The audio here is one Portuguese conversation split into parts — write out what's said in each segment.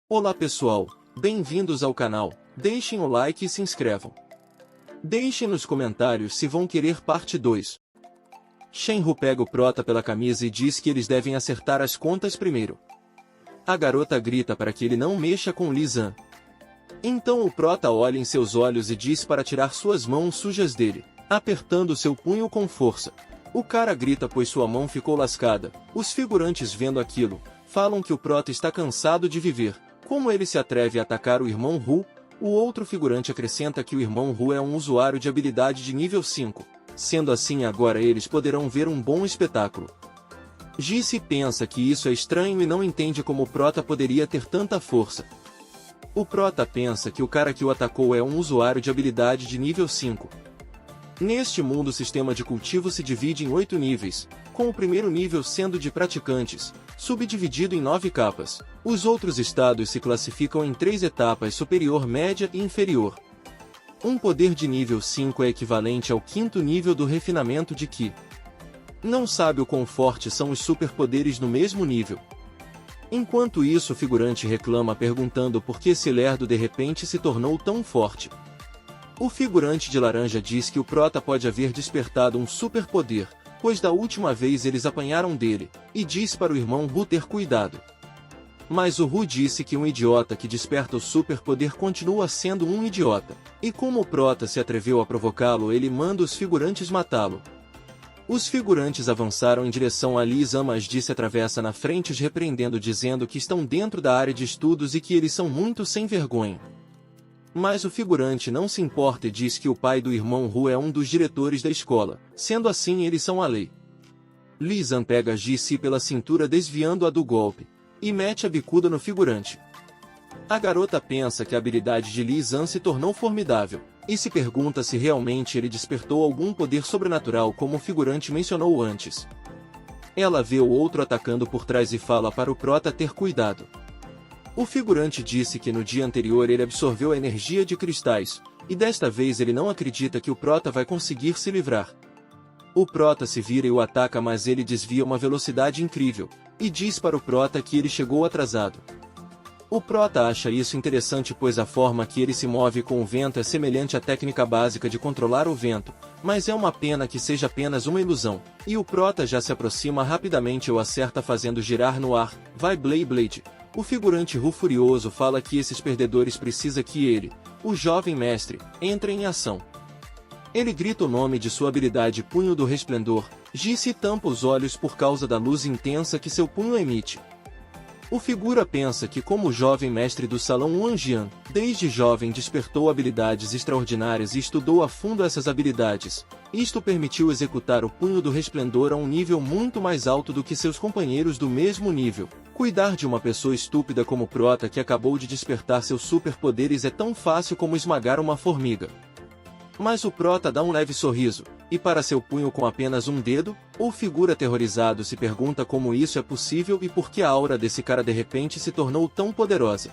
Olá pessoal, bem-vindos ao canal, deixem o like e se inscrevam. Deixem nos comentários se vão querer parte 2. Shenhu pega o prota pela camisa e diz que eles devem acertar as contas primeiro. A garota grita para que ele não mexa com Li Zan. Então o prota olha em seus olhos e diz para tirar suas mãos sujas dele, apertando seu punho com força. O cara grita pois sua mão ficou lascada. Os figurantes vendo aquilo, falam que o prota está cansado de viver. Como ele se atreve a atacar o irmão Hu? O outro figurante acrescenta que o irmão Hu é um usuário de habilidade de nível 5. Sendo assim agora eles poderão ver um bom espetáculo. Ji-se pensa que isso é estranho e não entende como o prota poderia ter tanta força. O prota pensa que o cara que o atacou é um usuário de habilidade de nível 5. Neste mundo o sistema de cultivo se divide em 8 níveis, com o primeiro nível sendo de praticantes, subdividido em 9 capas. Os outros estados se classificam em 3 etapas: superior, média e inferior. Um poder de nível 5 é equivalente ao 5º nível do refinamento de Qi. Não sabe o quão fortes são os superpoderes no mesmo nível. Enquanto isso o figurante reclama perguntando por que esse lerdo de repente se tornou tão forte. O figurante de laranja diz que o prota pode haver despertado um superpoder, pois da última vez eles apanharam dele, e diz para o irmão Hu ter cuidado. Mas o Hu disse que um idiota que desperta o superpoder continua sendo um idiota, e como o prota se atreveu a provocá-lo ele manda os figurantes matá-lo. Os figurantes avançaram em direção a Li Zan, mas Ji-se atravessa na frente os repreendendo dizendo que estão dentro da área de estudos e que eles são muito sem vergonha. Mas o figurante não se importa e diz que o pai do irmão Hu é um dos diretores da escola, sendo assim eles são a lei. Li Zan pega Ji-se pela cintura desviando-a do golpe, e mete a bicuda no figurante. A garota pensa que a habilidade de Li Zan se tornou formidável, e se pergunta se realmente ele despertou algum poder sobrenatural como o figurante mencionou antes. Ela vê o outro atacando por trás e fala para o prota ter cuidado. O figurante disse que no dia anterior ele absorveu a energia de cristais, e desta vez ele não acredita que o prota vai conseguir se livrar. O prota se vira e o ataca, mas ele desvia uma velocidade incrível, e diz para o prota que ele chegou atrasado. O prota acha isso interessante pois a forma que ele se move com o vento é semelhante à técnica básica de controlar o vento, mas é uma pena que seja apenas uma ilusão, e o prota já se aproxima rapidamente e o acerta fazendo girar no ar. Vai Blade Blade! O figurante Hu furioso fala que esses perdedores precisa que ele, o jovem mestre, entre em ação. Ele grita o nome de sua habilidade Punho do Resplendor. Ji-se tampa os olhos por causa da luz intensa que seu punho emite. O figura pensa que como o jovem mestre do salão Wanjian, desde jovem despertou habilidades extraordinárias e estudou a fundo essas habilidades. Isto permitiu executar o Punho do Resplendor a um nível muito mais alto do que seus companheiros do mesmo nível. Cuidar de uma pessoa estúpida como o prota que acabou de despertar seus superpoderes é tão fácil como esmagar uma formiga. Mas o prota dá um leve sorriso, e para seu punho com apenas um dedo, o figura aterrorizado se pergunta como isso é possível e por que a aura desse cara de repente se tornou tão poderosa.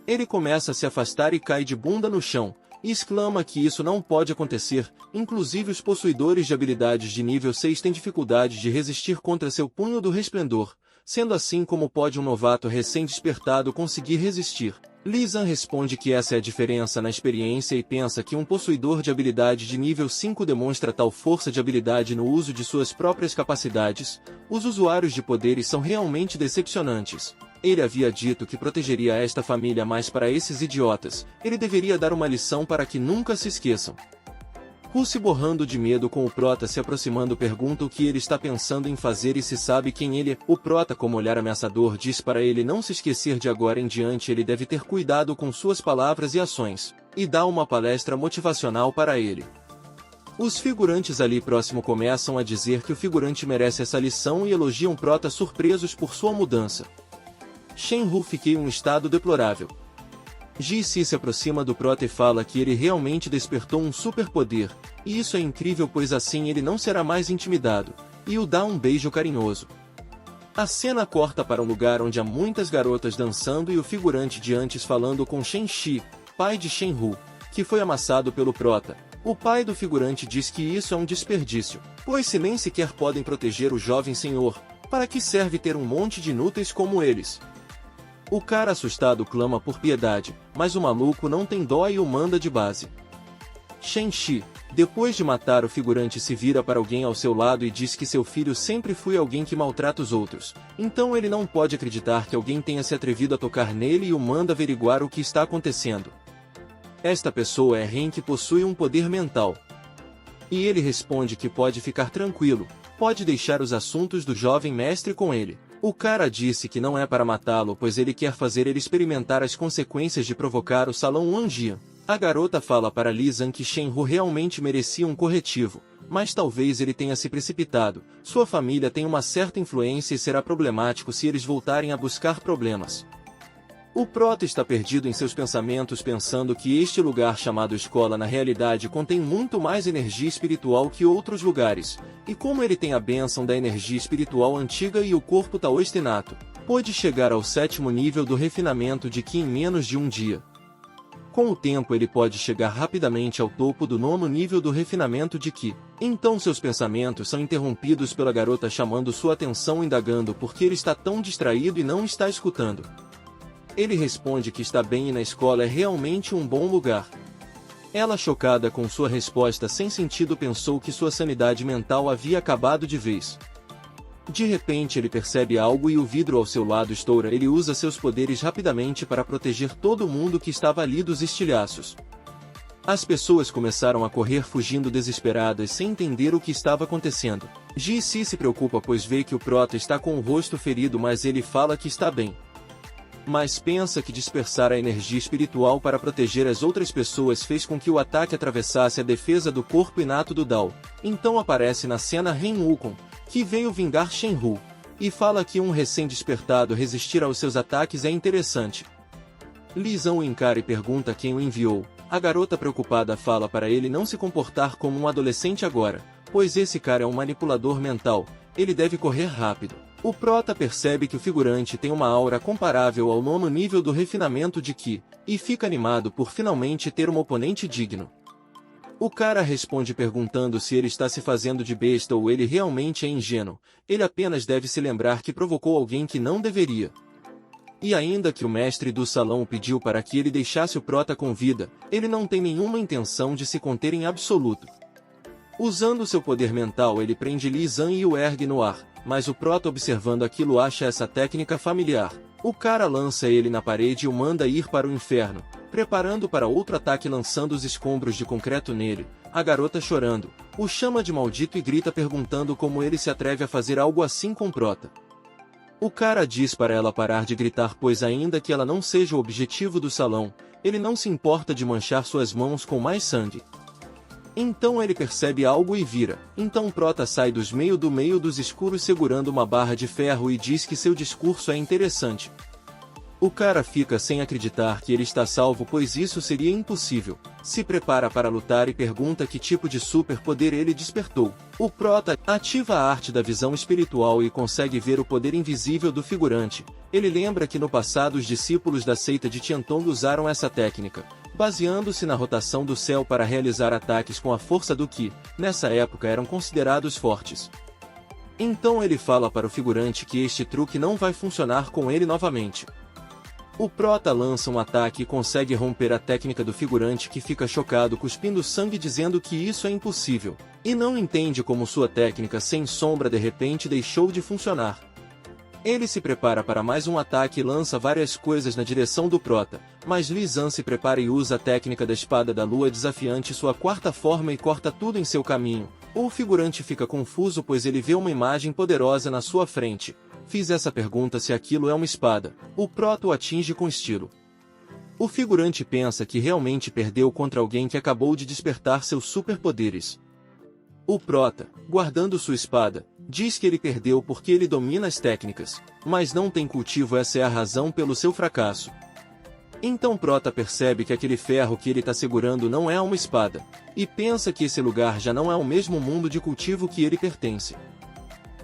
Ele começa a se afastar e cai de bunda no chão, e exclama que isso não pode acontecer, inclusive os possuidores de habilidades de nível 6 têm dificuldade de resistir contra seu Punho do Resplendor, sendo assim como pode um novato recém-despertado conseguir resistir. Li Zan responde que essa é a diferença na experiência e pensa que um possuidor de habilidade de nível 5 demonstra tal força de habilidade no uso de suas próprias capacidades. Os usuários de poderes são realmente decepcionantes. Ele havia dito que protegeria esta família, mas para esses idiotas, ele deveria dar uma lição para que nunca se esqueçam. Hu, se borrando de medo com o prota se aproximando, pergunta o que ele está pensando em fazer e se sabe quem ele é. O prota, com um olhar ameaçador, diz para ele não se esquecer de agora em diante ele deve ter cuidado com suas palavras e ações, e dá uma palestra motivacional para ele. Os figurantes ali próximo começam a dizer que o figurante merece essa lição e elogiam prota surpresos por sua mudança. Shenhu fica em um estado deplorável. Ji-se se aproxima do prota e fala que ele realmente despertou um superpoder, e isso é incrível pois assim ele não será mais intimidado, e o dá um beijo carinhoso. A cena corta para um lugar onde há muitas garotas dançando e o figurante de antes falando com Shen-Shi, pai de Shenhu, que foi amassado pelo prota. O pai do figurante diz que isso é um desperdício, pois se nem sequer podem proteger o jovem senhor, para que serve ter um monte de inúteis como eles? O cara assustado clama por piedade, mas o maluco não tem dó e o manda de base. Shen-Shi, depois de matar o figurante, se vira para alguém ao seu lado e diz que seu filho sempre foi alguém que maltrata os outros, então ele não pode acreditar que alguém tenha se atrevido a tocar nele e o manda averiguar o que está acontecendo. Esta pessoa é Ren, que possui um poder mental. E ele responde que pode ficar tranquilo, pode deixar os assuntos do jovem mestre com ele. O cara disse que não é para matá-lo, pois ele quer fazer ele experimentar as consequências de provocar o Salão Wanjian. A garota fala para Li Zan que Shenhu realmente merecia um corretivo, mas talvez ele tenha se precipitado. Sua família tem uma certa influência e será problemático se eles voltarem a buscar problemas. O prota está perdido em seus pensamentos, pensando que este lugar chamado escola na realidade contém muito mais energia espiritual que outros lugares, e como ele tem a bênção da energia espiritual antiga e o corpo taoísta inato, pôde chegar ao 7º nível do refinamento de Qi em menos de um dia. Com o tempo ele pode chegar rapidamente ao topo do 9º nível do refinamento de Qi. Então seus pensamentos são interrompidos pela garota chamando sua atenção, indagando por que ele está tão distraído e não está escutando. Ele responde que está bem e na escola é realmente um bom lugar. Ela, chocada com sua resposta sem sentido, pensou que sua sanidade mental havia acabado de vez. De repente ele percebe algo e o vidro ao seu lado estoura. Ele usa seus poderes rapidamente para proteger todo mundo que estava ali dos estilhaços. As pessoas começaram a correr fugindo desesperadas sem entender o que estava acontecendo. Ji-Si se preocupa pois vê que o prota está com o rosto ferido, mas ele fala que está bem. Mas pensa que dispersar a energia espiritual para proteger as outras pessoas fez com que o ataque atravessasse a defesa do corpo inato do Dao. Então aparece na cena Ren Wukong, que veio vingar Shenhu, e fala que um recém-despertado resistir aos seus ataques é interessante. Li Zan o encara e pergunta quem o enviou. A garota preocupada fala para ele não se comportar como um adolescente agora, pois esse cara é um manipulador mental, ele deve correr rápido. O prota percebe que o figurante tem uma aura comparável ao 9º nível do refinamento de Qi, e fica animado por finalmente ter um oponente digno. O cara responde perguntando se ele está se fazendo de besta ou ele realmente é ingênuo. Ele apenas deve se lembrar que provocou alguém que não deveria. E ainda que o mestre do salão pediu para que ele deixasse o prota com vida, ele não tem nenhuma intenção de se conter em absoluto. Usando seu poder mental, ele prende Li Zan e o ergue no ar, mas o prota, observando aquilo, acha essa técnica familiar. O cara lança ele na parede e o manda ir para o inferno, preparando para outro ataque lançando os escombros de concreto nele. A garota, chorando, o chama de maldito e grita perguntando como ele se atreve a fazer algo assim com o prota. O cara diz para ela parar de gritar, pois ainda que ela não seja o objetivo do salão, ele não se importa de manchar suas mãos com mais sangue. Então ele percebe algo e vira. Então Prota sai do meio dos escuros segurando uma barra de ferro e diz que seu discurso é interessante. O cara fica sem acreditar que ele está salvo, pois isso seria impossível. Se prepara para lutar e pergunta que tipo de superpoder ele despertou. O Prota ativa a arte da visão espiritual e consegue ver o poder invisível do figurante. Ele lembra que no passado os discípulos da seita de Tiantong usaram essa técnica, baseando-se na rotação do céu para realizar ataques com a força do Qi. Nessa época eram considerados fortes. Então ele fala para o figurante que este truque não vai funcionar com ele novamente. O Prota lança um ataque e consegue romper a técnica do figurante, que fica chocado, cuspindo sangue, dizendo que isso é impossível, e não entende como sua técnica sem sombra de repente deixou de funcionar. Ele se prepara para mais um ataque e lança várias coisas na direção do Prota, mas Li Zan se prepara e usa a técnica da espada da lua desafiante, sua quarta forma, e corta tudo em seu caminho. O figurante fica confuso pois ele vê uma imagem poderosa na sua frente. Fiz essa pergunta se aquilo é uma espada. O Prota o atinge com estilo. O figurante pensa que realmente perdeu contra alguém que acabou de despertar seus superpoderes. O Prota, guardando sua espada, diz que ele perdeu porque ele domina as técnicas, mas não tem cultivo. Essa é a razão pelo seu fracasso. Então Prota percebe que aquele ferro que ele está segurando não é uma espada, e pensa que esse lugar já não é o mesmo mundo de cultivo que ele pertence.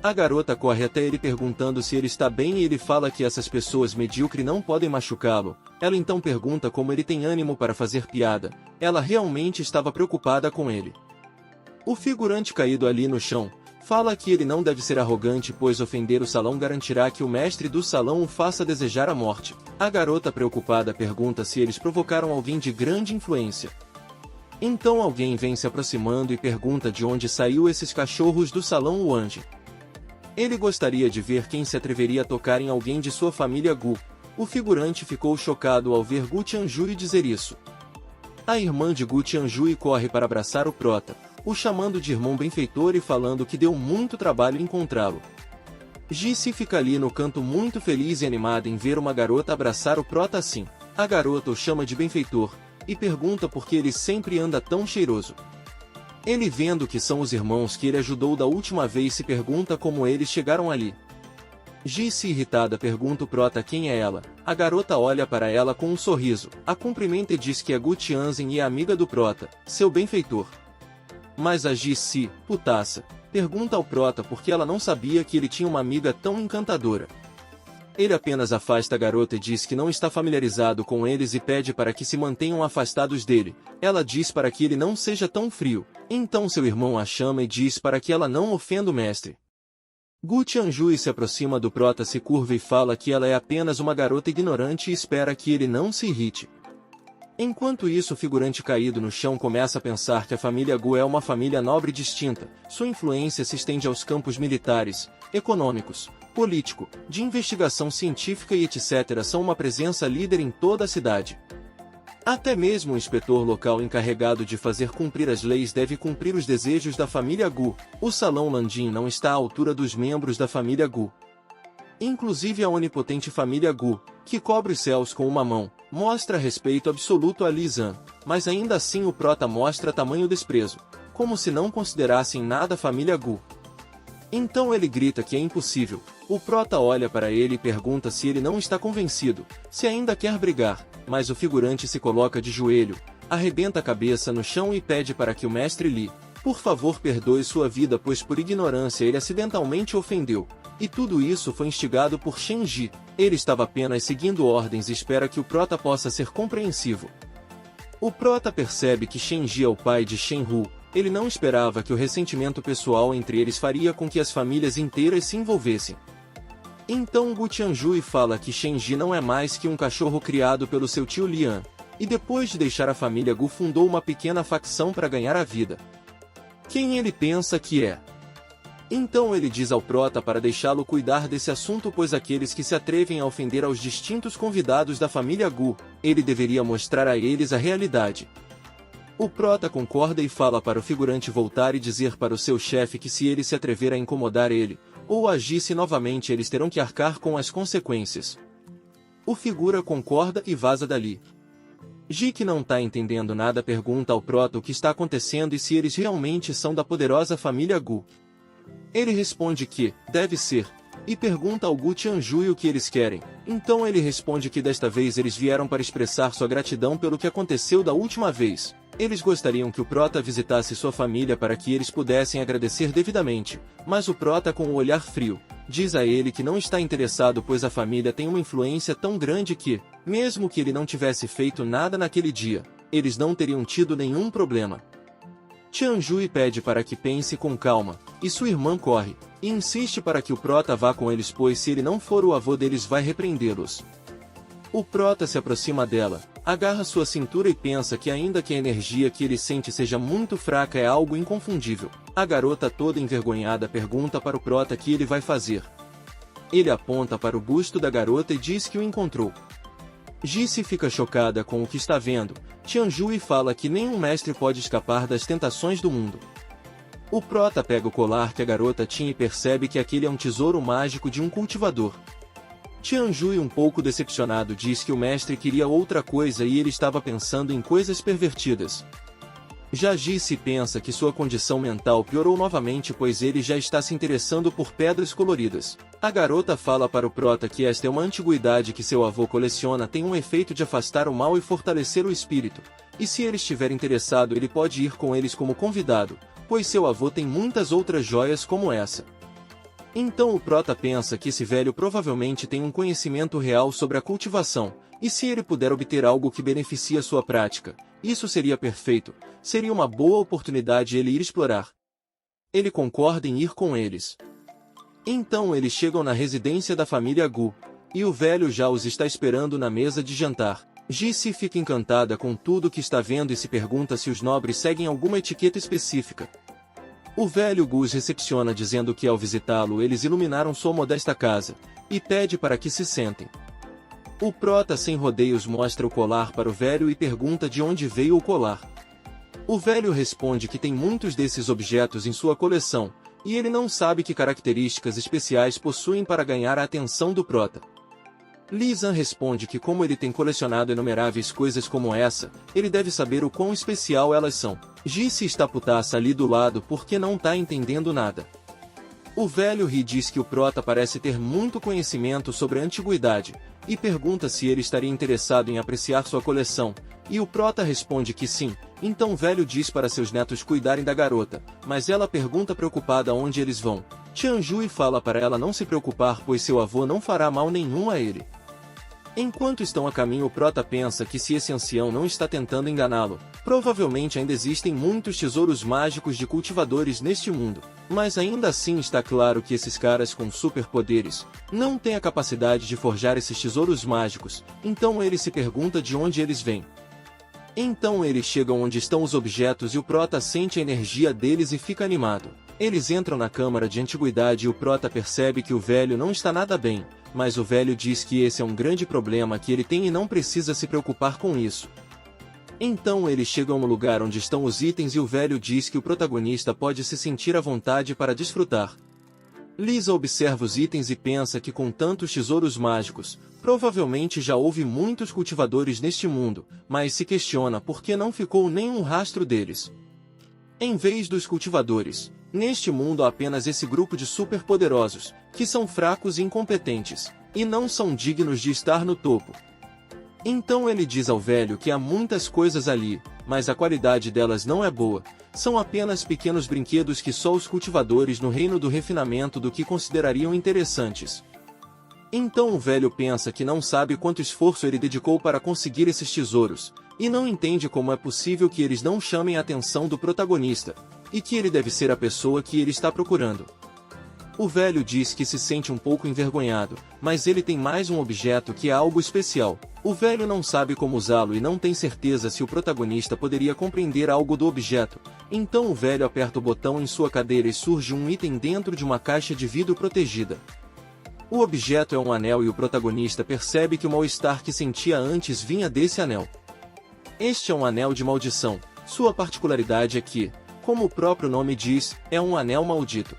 A garota corre até ele perguntando se ele está bem e ele fala que essas pessoas medíocres não podem machucá-lo. Ela então pergunta como ele tem ânimo para fazer piada. Ela realmente estava preocupada com ele. O figurante caído ali no chão, Fala que ele não deve ser arrogante, pois ofender o salão garantirá que o mestre do salão o faça desejar a morte. A garota preocupada pergunta se eles provocaram alguém de grande influência. Então alguém vem se aproximando e pergunta de onde saiu esses cachorros do salão Wang. Ele gostaria de ver quem se atreveria a tocar em alguém de sua família Gu. O figurante ficou chocado ao ver Gu Tianjui dizer isso. A irmã de Gu Tianjui corre para abraçar o prota, o chamando de irmão benfeitor e falando que deu muito trabalho encontrá-lo. Ji Si fica ali no canto muito feliz e animada em ver uma garota abraçar o prota assim. A garota o chama de benfeitor, e pergunta por que ele sempre anda tão cheiroso. Ele, vendo que são os irmãos que ele ajudou da última vez, se pergunta como eles chegaram ali. Ji Si, irritada, pergunta o prota quem é ela. A garota olha para ela com um sorriso, a cumprimenta e diz que é Gu Tianzhen e é amiga do prota, seu benfeitor. Mas a Ji Si, putaça, pergunta ao prota por que ela não sabia que ele tinha uma amiga tão encantadora. Ele apenas afasta a garota e diz que não está familiarizado com eles e pede para que se mantenham afastados dele. Ela diz para que ele não seja tão frio. Então seu irmão a chama e diz para que ela não ofenda o mestre. Gu Tianjui se aproxima do prota, se curva e fala que ela é apenas uma garota ignorante e espera que ele não se irrite. Enquanto isso, o figurante caído no chão começa a pensar que a família Gu é uma família nobre distinta. Sua influência se estende aos campos militares, econômicos, político, de investigação científica e etc. São uma presença líder em toda a cidade. Até mesmo o inspetor local encarregado de fazer cumprir as leis deve cumprir os desejos da família Gu. O salão Landin não está à altura dos membros da família Gu. Inclusive a onipotente família Gu, que cobre os céus com uma mão, mostra respeito absoluto a Li Zan, mas ainda assim o prota mostra tamanho desprezo, como se não considerassem nada a família Gu. Então ele grita que é impossível. O prota olha para ele e pergunta se ele não está convencido, se ainda quer brigar, mas o figurante se coloca de joelho, arrebenta a cabeça no chão e pede para que o mestre Li, por favor, perdoe sua vida, pois por ignorância ele acidentalmente o ofendeu. E tudo isso foi instigado por Shen Ji. Ele estava apenas seguindo ordens e espera que o prota possa ser compreensivo. O prota percebe que Shen Ji é o pai de Shen Hu. Ele não esperava que o ressentimento pessoal entre eles faria com que as famílias inteiras se envolvessem. Então Gu Tianjui fala que Shen Ji não é mais que um cachorro criado pelo seu tio Lian, e depois de deixar a família Gu fundou uma pequena facção para ganhar a vida. Quem ele pensa que é? Então ele diz ao prota para deixá-lo cuidar desse assunto, pois aqueles que se atrevem a ofender aos distintos convidados da família Gu, ele deveria mostrar a eles a realidade. O prota concorda e fala para o figurante voltar e dizer para o seu chefe que se ele se atrever a incomodar ele, ou agisse novamente, eles terão que arcar com as consequências. O figura concorda e vaza dali. Ji, que não tá entendendo nada, pergunta ao prota o que está acontecendo e se eles realmente são da poderosa família Gu. Ele responde que, deve ser, e pergunta ao Gu Tianjui o que eles querem. Então ele responde que desta vez eles vieram para expressar sua gratidão pelo que aconteceu da última vez. Eles gostariam que o prota visitasse sua família para que eles pudessem agradecer devidamente, mas o prota, com o olhar frio, diz a ele que não está interessado, pois a família tem uma influência tão grande que, mesmo que ele não tivesse feito nada naquele dia, eles não teriam tido nenhum problema. Tianjui pede para que pense com calma, e sua irmã corre, e insiste para que o prota vá com eles, pois se ele não for, o avô deles vai repreendê-los. O prota se aproxima dela, agarra sua cintura e pensa que ainda que a energia que ele sente seja muito fraca, é algo inconfundível. A garota, toda envergonhada, pergunta para o prota o que ele vai fazer. Ele aponta para o busto da garota e diz que o encontrou. Ji Si fica chocada com o que está vendo. Tianjui fala que nenhum mestre pode escapar das tentações do mundo. O prota pega o colar que a garota tinha e percebe que aquele é um tesouro mágico de um cultivador. Tianjui, um pouco decepcionado, diz que o mestre queria outra coisa e ele estava pensando em coisas pervertidas. Já Ji Si pensa que sua condição mental piorou novamente, pois ele já está se interessando por pedras coloridas. A garota fala para o prota que esta é uma antiguidade que seu avô coleciona, tem um efeito de afastar o mal e fortalecer o espírito, e se ele estiver interessado ele pode ir com eles como convidado, pois seu avô tem muitas outras joias como essa. Então o prota pensa que esse velho provavelmente tem um conhecimento real sobre a cultivação, e se ele puder obter algo que beneficie a sua prática, isso seria perfeito, seria uma boa oportunidade ele ir explorar. Ele concorda em ir com eles. Então eles chegam na residência da família Gu, e o velho já os está esperando na mesa de jantar. Ji-se fica encantada com tudo que está vendo e se pergunta se os nobres seguem alguma etiqueta específica. O velho Gu os recepciona dizendo que ao visitá-lo eles iluminaram sua modesta casa, e pede para que se sentem. O prota sem rodeios mostra o colar para o velho e pergunta de onde veio o colar. O velho responde que tem muitos desses objetos em sua coleção, e ele não sabe que características especiais possuem para ganhar a atenção do prota. Li-san responde que como ele tem colecionado inumeráveis coisas como essa, ele deve saber o quão especial elas são. Ji-se está putaça ali do lado porque não tá entendendo nada. O velho ri e diz que o prota parece ter muito conhecimento sobre a antiguidade, e pergunta se ele estaria interessado em apreciar sua coleção, e o prota responde que sim. Então o velho diz para seus netos cuidarem da garota, mas ela pergunta preocupada onde eles vão. Tianjui fala para ela não se preocupar pois seu avô não fará mal nenhum a ele. Enquanto estão a caminho, o prota pensa que se esse ancião não está tentando enganá-lo, provavelmente ainda existem muitos tesouros mágicos de cultivadores neste mundo, mas ainda assim está claro que esses caras com superpoderes não têm a capacidade de forjar esses tesouros mágicos, então ele se pergunta de onde eles vêm. Então eles chegam onde estão os objetos e o prota sente a energia deles e fica animado. Eles entram na câmara de antiguidade e o prota percebe que o velho não está nada bem, mas o velho diz que esse é um grande problema que ele tem e não precisa se preocupar com isso. Então eles chegam no lugar onde estão os itens e o velho diz que o protagonista pode se sentir à vontade para desfrutar. Lisa observa os itens e pensa que com tantos tesouros mágicos, provavelmente já houve muitos cultivadores neste mundo, mas se questiona por que não ficou nenhum rastro deles. Em vez dos cultivadores, neste mundo há apenas esse grupo de superpoderosos, que são fracos e incompetentes, e não são dignos de estar no topo. Então ele diz ao velho que há muitas coisas ali, mas a qualidade delas não é boa, são apenas pequenos brinquedos que só os cultivadores no reino do refinamento do que considerariam interessantes. Então o velho pensa que não sabe quanto esforço ele dedicou para conseguir esses tesouros, e não entende como é possível que eles não chamem a atenção do protagonista, e que ele deve ser a pessoa que ele está procurando. O velho diz que se sente um pouco envergonhado, mas ele tem mais um objeto que é algo especial. O velho não sabe como usá-lo e não tem certeza se o protagonista poderia compreender algo do objeto, então o velho aperta o botão em sua cadeira e surge um item dentro de uma caixa de vidro protegida. O objeto é um anel e o protagonista percebe que o mal-estar que sentia antes vinha desse anel. Este é um anel de maldição. Sua particularidade é que, como o próprio nome diz, é um anel maldito.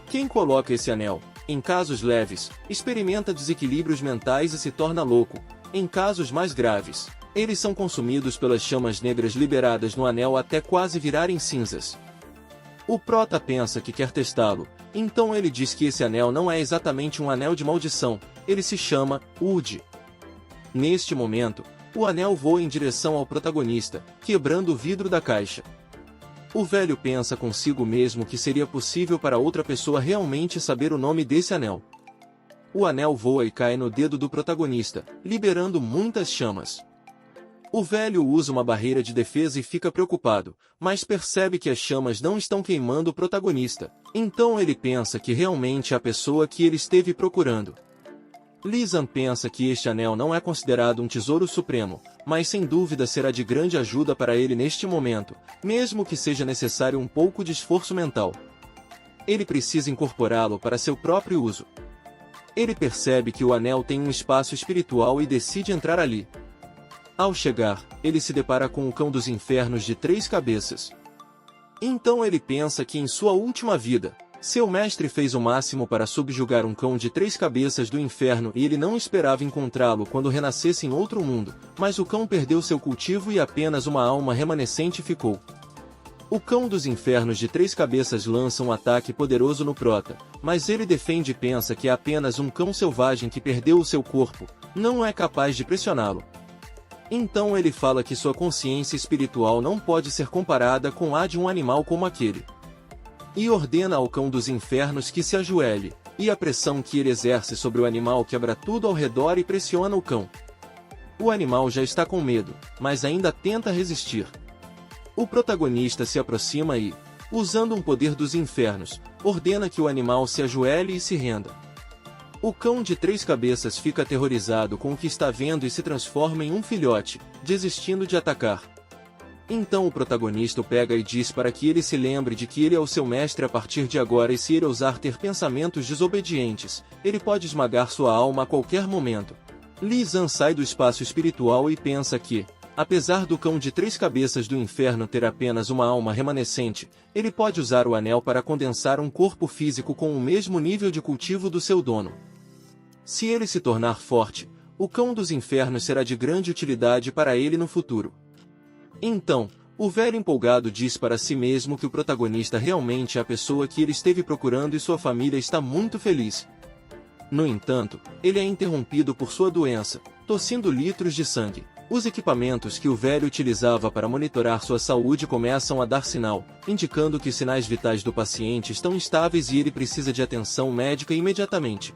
Quem coloca esse anel, em casos leves, experimenta desequilíbrios mentais e se torna louco. Em casos mais graves, eles são consumidos pelas chamas negras liberadas no anel até quase virarem cinzas. O prota pensa que quer testá-lo, então ele diz que esse anel não é exatamente um anel de maldição, ele se chama Ud. Neste momento, o anel voa em direção ao protagonista, quebrando o vidro da caixa. O velho pensa consigo mesmo que seria possível para outra pessoa realmente saber o nome desse anel. O anel voa e cai no dedo do protagonista, liberando muitas chamas. O velho usa uma barreira de defesa e fica preocupado, mas percebe que as chamas não estão queimando o protagonista. Então ele pensa que realmente é a pessoa que ele esteve procurando. Li-san pensa que este anel não é considerado um tesouro supremo, mas sem dúvida será de grande ajuda para ele neste momento, mesmo que seja necessário um pouco de esforço mental. Ele precisa incorporá-lo para seu próprio uso. Ele percebe que o anel tem um espaço espiritual e decide entrar ali. Ao chegar, ele se depara com o cão dos infernos de 3 cabeças. Então ele pensa que em sua última vida, seu mestre fez o máximo para subjugar um cão de 3 cabeças do inferno e ele não esperava encontrá-lo quando renascesse em outro mundo, mas o cão perdeu seu cultivo e apenas uma alma remanescente ficou. O cão dos infernos de 3 cabeças lança um ataque poderoso no prota, mas ele defende e pensa que é apenas um cão selvagem que perdeu o seu corpo, não é capaz de pressioná-lo. Então ele fala que sua consciência espiritual não pode ser comparada com a de um animal como aquele. E ordena ao cão dos infernos que se ajoelhe, e a pressão que ele exerce sobre o animal quebra tudo ao redor e pressiona o cão. O animal já está com medo, mas ainda tenta resistir. O protagonista se aproxima e, Usando um poder dos infernos, ordena que o animal se ajoelhe e se renda. O cão de 3 cabeças fica aterrorizado com o que está vendo e se transforma em um filhote, desistindo de atacar. Então o protagonista o pega e diz para que ele se lembre de que ele é o seu mestre a partir de agora e se ele ousar ter pensamentos desobedientes, ele pode esmagar sua alma a qualquer momento. Li Zan sai do espaço espiritual e pensa que, apesar do cão de 3 cabeças do inferno ter apenas uma alma remanescente, ele pode usar o anel para condensar um corpo físico com o mesmo nível de cultivo do seu dono. Se ele se tornar forte, o cão dos infernos será de grande utilidade para ele no futuro. Então, o velho empolgado diz para si mesmo que o protagonista realmente é a pessoa que ele esteve procurando e sua família está muito feliz. No entanto, ele é interrompido por sua doença, tossindo litros de sangue. Os equipamentos que o velho utilizava para monitorar sua saúde começam a dar sinal, indicando que os sinais vitais do paciente estão instáveis e ele precisa de atenção médica imediatamente.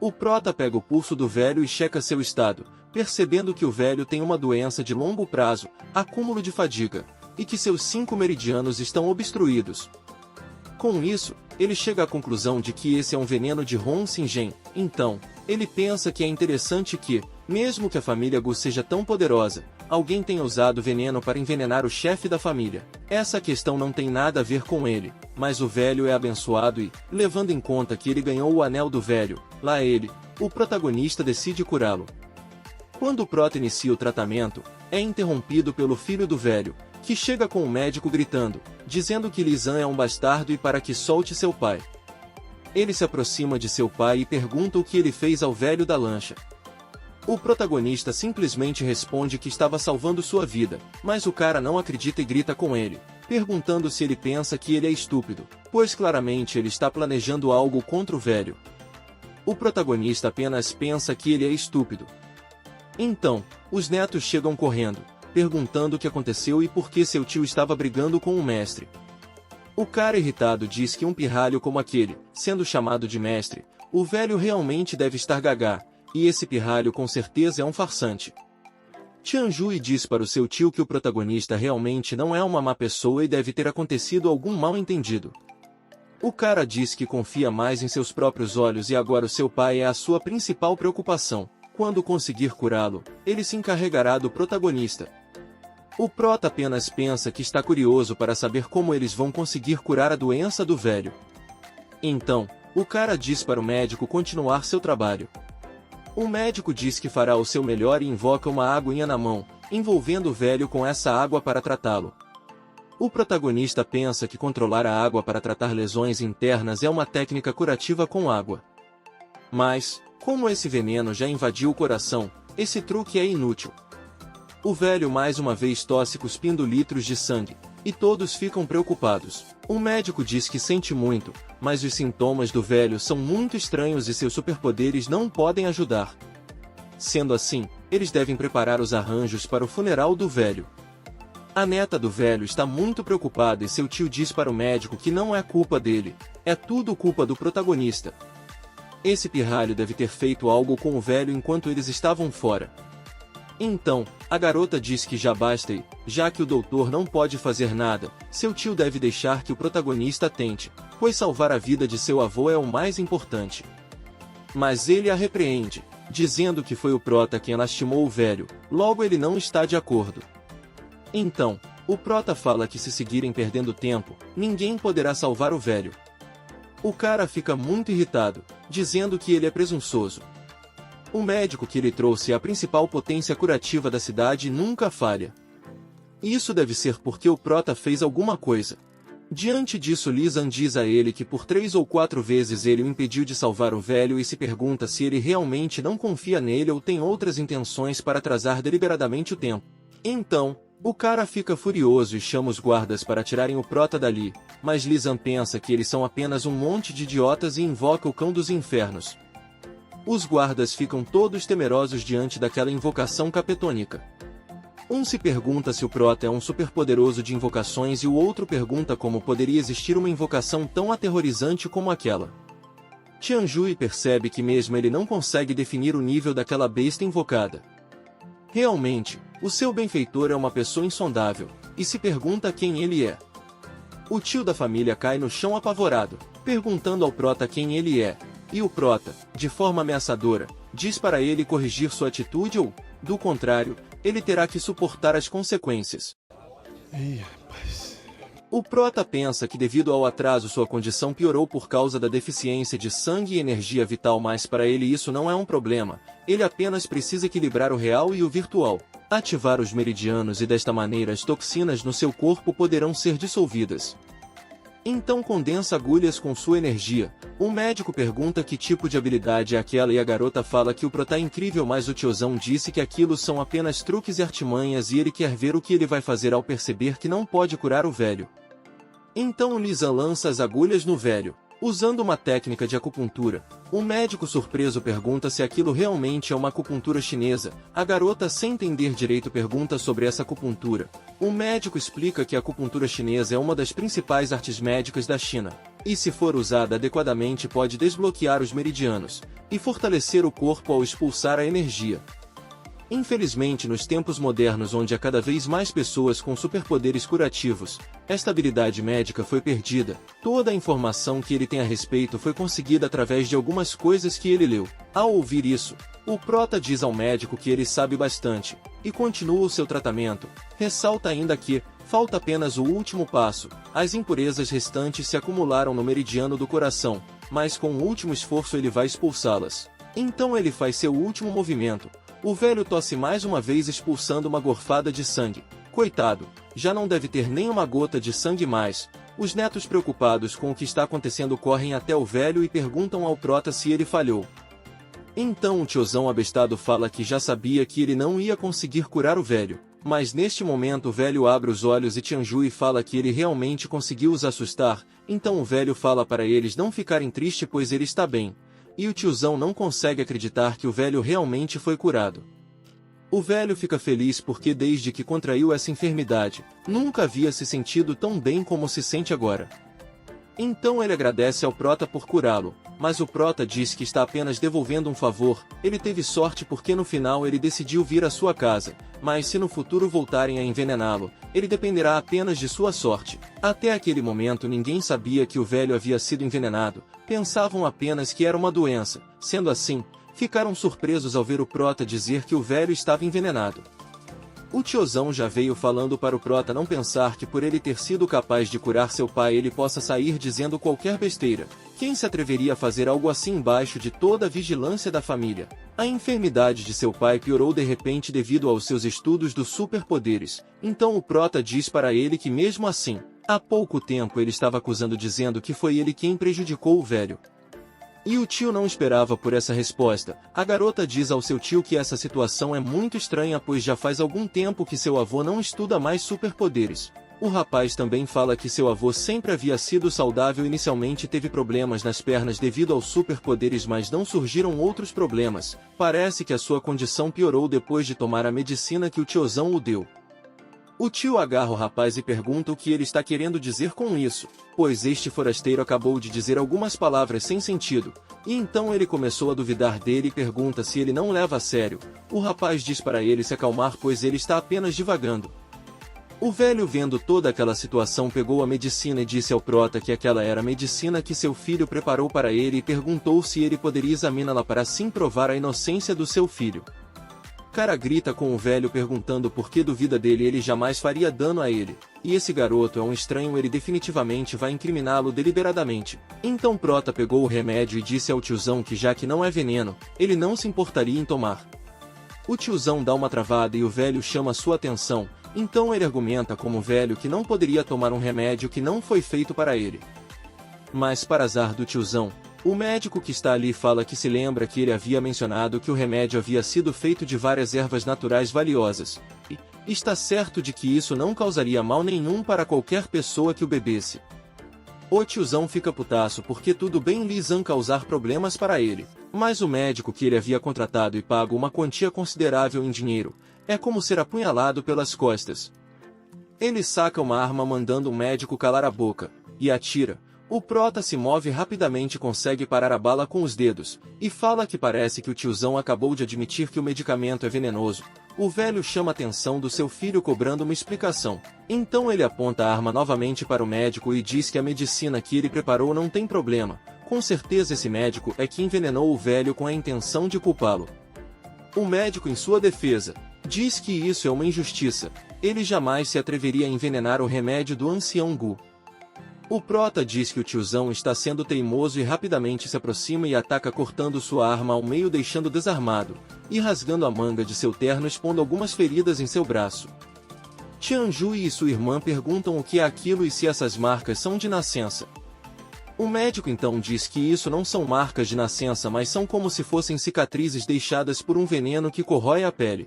O prota pega o pulso do velho e checa seu estado, percebendo que o velho tem uma doença de longo prazo, acúmulo de fadiga, e que seus 5 meridianos estão obstruídos. Com isso, ele chega à conclusão de que esse é um veneno de Hong Xingen. Então, ele pensa que é interessante que, mesmo que a família Gu seja tão poderosa, alguém tenha usado veneno para envenenar o chefe da família. Essa questão não tem nada a ver com ele, mas o velho é abençoado e, levando em conta que ele ganhou o anel do velho, lá ele, o protagonista decide curá-lo. Quando o prota inicia o tratamento, é interrompido pelo filho do velho, que chega com o médico gritando, dizendo que Li Zan é um bastardo e para que solte seu pai. Ele se aproxima de seu pai e pergunta o que ele fez ao velho da lancha. O protagonista simplesmente responde que estava salvando sua vida, mas o cara não acredita e grita com ele, perguntando se ele pensa que ele é estúpido, pois claramente ele está planejando algo contra o velho. O protagonista apenas pensa que ele é estúpido. Então, os netos chegam correndo, perguntando o que aconteceu e por que seu tio estava brigando com o mestre. O cara irritado diz que um pirralho como aquele, sendo chamado de mestre, o velho realmente deve estar gagá, e esse pirralho com certeza é um farsante. Tianjui diz para o seu tio que o protagonista realmente não é uma má pessoa e deve ter acontecido algum mal-entendido. O cara diz que confia mais em seus próprios olhos e agora o seu pai é a sua principal preocupação. Quando conseguir curá-lo, ele se encarregará do protagonista. O prota apenas pensa que está curioso para saber como eles vão conseguir curar a doença do velho. Então, o cara diz para o médico continuar seu trabalho. O médico diz que fará o seu melhor e invoca uma aguinha na mão, envolvendo o velho com essa água para tratá-lo. O protagonista pensa que controlar a água para tratar lesões internas é uma técnica curativa com água. Mas, como esse veneno já invadiu o coração, esse truque é inútil. O velho mais uma vez tosse cuspindo litros de sangue, e todos ficam preocupados. O médico diz que sente muito, mas os sintomas do velho são muito estranhos e seus superpoderes não podem ajudar. Sendo assim, eles devem preparar os arranjos para o funeral do velho. A neta do velho está muito preocupada e seu tio diz para o médico que não é culpa dele, é tudo culpa do protagonista. Esse pirralho deve ter feito algo com o velho enquanto eles estavam fora. Então, a garota diz que já basta e, já que o doutor não pode fazer nada, seu tio deve deixar que o protagonista tente, pois salvar a vida de seu avô é o mais importante. Mas ele a repreende, dizendo que foi o prota quem lastimou o velho, logo ele não está de acordo. Então, o prota fala que se seguirem perdendo tempo, ninguém poderá salvar o velho. O cara fica muito irritado, dizendo que ele é presunçoso. O médico que ele trouxe é a principal potência curativa da cidade e nunca falha. Isso deve ser porque o prota fez alguma coisa. Diante disso, Li Zan diz a ele que por 3 ou 4 vezes ele o impediu de salvar o velho e se pergunta se ele realmente não confia nele ou tem outras intenções para atrasar deliberadamente o tempo. Então, o cara fica furioso e chama os guardas para tirarem o prota dali, mas Li Zan pensa que eles são apenas um monte de idiotas e invoca o cão dos infernos. Os guardas ficam todos temerosos diante daquela invocação capetônica. Um se pergunta se o prota é um superpoderoso de invocações e o outro pergunta como poderia existir uma invocação tão aterrorizante como aquela. Tianjui percebe que mesmo ele não consegue definir o nível daquela besta invocada. Realmente, o seu benfeitor é uma pessoa insondável, e se pergunta quem ele é. O tio da família cai no chão apavorado, perguntando ao prota quem ele é. E o prota, de forma ameaçadora, diz para ele corrigir sua atitude ou, do contrário, ele terá que suportar as consequências. Ih, rapaz. O prota pensa que devido ao atraso sua condição piorou por causa da deficiência de sangue e energia vital, mas para ele isso não é um problema, ele apenas precisa equilibrar o real e o virtual, ativar os meridianos e desta maneira as toxinas no seu corpo poderão ser dissolvidas. Então condensa agulhas com sua energia. O médico pergunta que tipo de habilidade é aquela e a garota fala que o prota é incrível, mas o tiozão disse que aquilo são apenas truques e artimanhas e ele quer ver o que ele vai fazer ao perceber que não pode curar o velho. Então Lisa lança as agulhas no velho, usando uma técnica de acupuntura. O médico surpreso pergunta se aquilo realmente é uma acupuntura chinesa. A garota, sem entender direito, pergunta sobre essa acupuntura. O médico explica que a acupuntura chinesa é uma das principais artes médicas da China, e se for usada adequadamente pode desbloquear os meridianos, e fortalecer o corpo ao expulsar a energia. Infelizmente, nos tempos modernos onde há cada vez mais pessoas com superpoderes curativos, esta habilidade médica foi perdida. Toda a informação que ele tem a respeito foi conseguida através de algumas coisas que ele leu. Ao ouvir isso, o prota diz ao médico que ele sabe bastante, e continua o seu tratamento. Ressalta ainda que, falta apenas o último passo, as impurezas restantes se acumularam no meridiano do coração, mas com o último esforço ele vai expulsá-las. Então ele faz seu último movimento. O velho tosse mais uma vez expulsando uma gorfada de sangue. Coitado, já não deve ter nem uma gota de sangue mais. Os netos, preocupados com o que está acontecendo, correm até o velho e perguntam ao prota se ele falhou. Então o tiozão abestado fala que já sabia que ele não ia conseguir curar o velho. Mas neste momento o velho abre os olhos e Tianjui fala que ele realmente conseguiu os assustar. Então o velho fala para eles não ficarem tristes pois ele está bem. E o tiozão não consegue acreditar que o velho realmente foi curado. O velho fica feliz porque desde que contraiu essa enfermidade, nunca havia se sentido tão bem como se sente agora. Então ele agradece ao prota por curá-lo, mas o prota diz que está apenas devolvendo um favor. Ele teve sorte porque no final ele decidiu vir à sua casa, mas se no futuro voltarem a envenená-lo, ele dependerá apenas de sua sorte. Até aquele momento ninguém sabia que o velho havia sido envenenado, pensavam apenas que era uma doença. Sendo assim, ficaram surpresos ao ver o prota dizer que o velho estava envenenado. O tiozão já veio falando para o prota não pensar que por ele ter sido capaz de curar seu pai ele possa sair dizendo qualquer besteira. Quem se atreveria a fazer algo assim embaixo de toda a vigilância da família? A enfermidade de seu pai piorou de repente devido aos seus estudos dos superpoderes. Então o prota diz para ele que mesmo assim, há pouco tempo ele estava acusando dizendo que foi ele quem prejudicou o velho. E o tio não esperava por essa resposta. A garota diz ao seu tio que essa situação é muito estranha pois já faz algum tempo que seu avô não estuda mais superpoderes. O rapaz também fala que seu avô sempre havia sido saudável, inicialmente teve problemas nas pernas devido aos superpoderes, mas não surgiram outros problemas. Parece que a sua condição piorou depois de tomar a medicina que o tiozão o deu. O tio agarra o rapaz e pergunta o que ele está querendo dizer com isso, pois este forasteiro acabou de dizer algumas palavras sem sentido, e então ele começou a duvidar dele e pergunta se ele não leva a sério. O rapaz diz para ele se acalmar pois ele está apenas divagando. O velho, vendo toda aquela situação, pegou a medicina e disse ao prota que aquela era a medicina que seu filho preparou para ele e perguntou se ele poderia examiná-la para assim provar a inocência do seu filho. Cara grita com o velho perguntando por que duvida dele, ele jamais faria dano a ele. E esse garoto é um estranho, ele definitivamente vai incriminá-lo deliberadamente. Então Prota pegou o remédio e disse ao tiozão que já que não é veneno, ele não se importaria em tomar. O tiozão dá uma travada e o velho chama sua atenção, então ele argumenta como o velho que não poderia tomar um remédio que não foi feito para ele. Mas para azar do tiozão, o médico que está ali fala que se lembra que ele havia mencionado que o remédio havia sido feito de várias ervas naturais valiosas, e está certo de que isso não causaria mal nenhum para qualquer pessoa que o bebesse. O tiozão fica putaço porque tudo bem Lisan causar problemas para ele, mas o médico que ele havia contratado e pago uma quantia considerável em dinheiro, é como ser apunhalado pelas costas. Ele saca uma arma mandando o médico calar a boca, e atira. O prota se move rapidamente e consegue parar a bala com os dedos, e fala que parece que o tiozão acabou de admitir que o medicamento é venenoso. O velho chama a atenção do seu filho cobrando uma explicação. Então ele aponta a arma novamente para o médico e diz que a medicina que ele preparou não tem problema. Com certeza esse médico é que envenenou o velho com a intenção de culpá-lo. O médico, em sua defesa, diz que isso é uma injustiça. Ele jamais se atreveria a envenenar o remédio do ancião Gu. O prota diz que o tiozão está sendo teimoso e rapidamente se aproxima e ataca cortando sua arma ao meio, deixando desarmado, e rasgando a manga de seu terno, expondo algumas feridas em seu braço. Tianju e sua irmã perguntam o que é aquilo e se essas marcas são de nascença. O médico então diz que isso não são marcas de nascença, mas são como se fossem cicatrizes deixadas por um veneno que corrói a pele.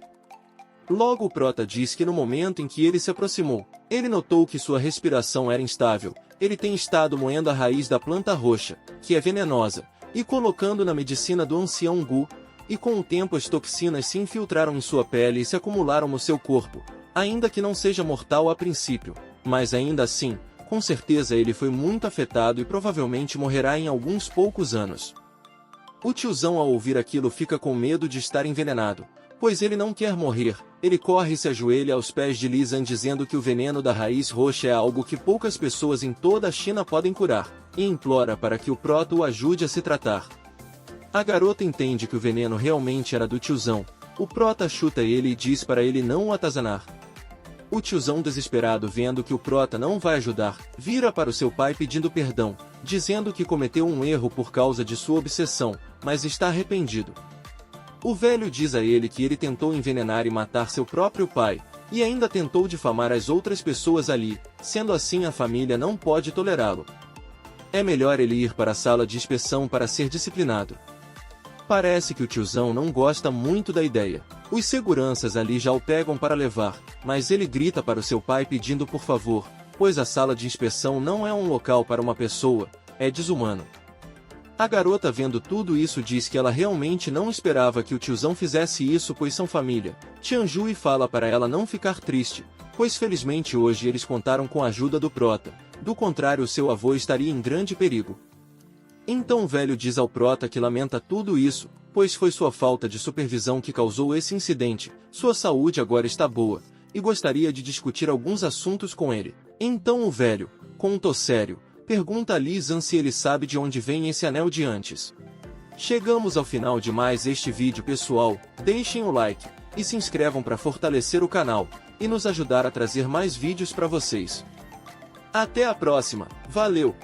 Logo o prota diz que no momento em que ele se aproximou, ele notou que sua respiração era instável. Ele tem estado moendo a raiz da planta roxa, que é venenosa, e colocando na medicina do ancião Gu, e com o tempo as toxinas se infiltraram em sua pele e se acumularam no seu corpo, ainda que não seja mortal a princípio, mas ainda assim, com certeza ele foi muito afetado e provavelmente morrerá em alguns poucos anos. O tiozão, ao ouvir aquilo, fica com medo de estar envenenado, pois ele não quer morrer. Ele corre e se ajoelha aos pés de Li Zan, dizendo que o veneno da raiz roxa é algo que poucas pessoas em toda a China podem curar, e implora para que o prota o ajude a se tratar. A garota entende que o veneno realmente era do tiozão. O prota chuta ele e diz para ele não o atazanar. O tiozão, desesperado vendo que o prota não vai ajudar, vira para o seu pai pedindo perdão, dizendo que cometeu um erro por causa de sua obsessão, mas está arrependido. O velho diz a ele que ele tentou envenenar e matar seu próprio pai, e ainda tentou difamar as outras pessoas ali, sendo assim a família não pode tolerá-lo. É melhor ele ir para a sala de inspeção para ser disciplinado. Parece que o tiozão não gosta muito da ideia. Os seguranças ali já o pegam para levar, mas ele grita para o seu pai pedindo por favor, pois a sala de inspeção não é um local para uma pessoa, é desumano. A garota, vendo tudo isso, diz que ela realmente não esperava que o tiozão fizesse isso, pois são família. Tianju fala para ela não ficar triste, pois felizmente hoje eles contaram com a ajuda do prota, do contrário seu avô estaria em grande perigo. Então o velho diz ao prota que lamenta tudo isso, pois foi sua falta de supervisão que causou esse incidente. Sua saúde agora está boa, e gostaria de discutir alguns assuntos com ele. Então o velho, com um tom sério, pergunta a Li Zan se ele sabe de onde vem esse anel de antes. Chegamos ao final de mais este vídeo, pessoal. Deixem o like e se inscrevam para fortalecer o canal e nos ajudar a trazer mais vídeos para vocês. Até a próxima, valeu!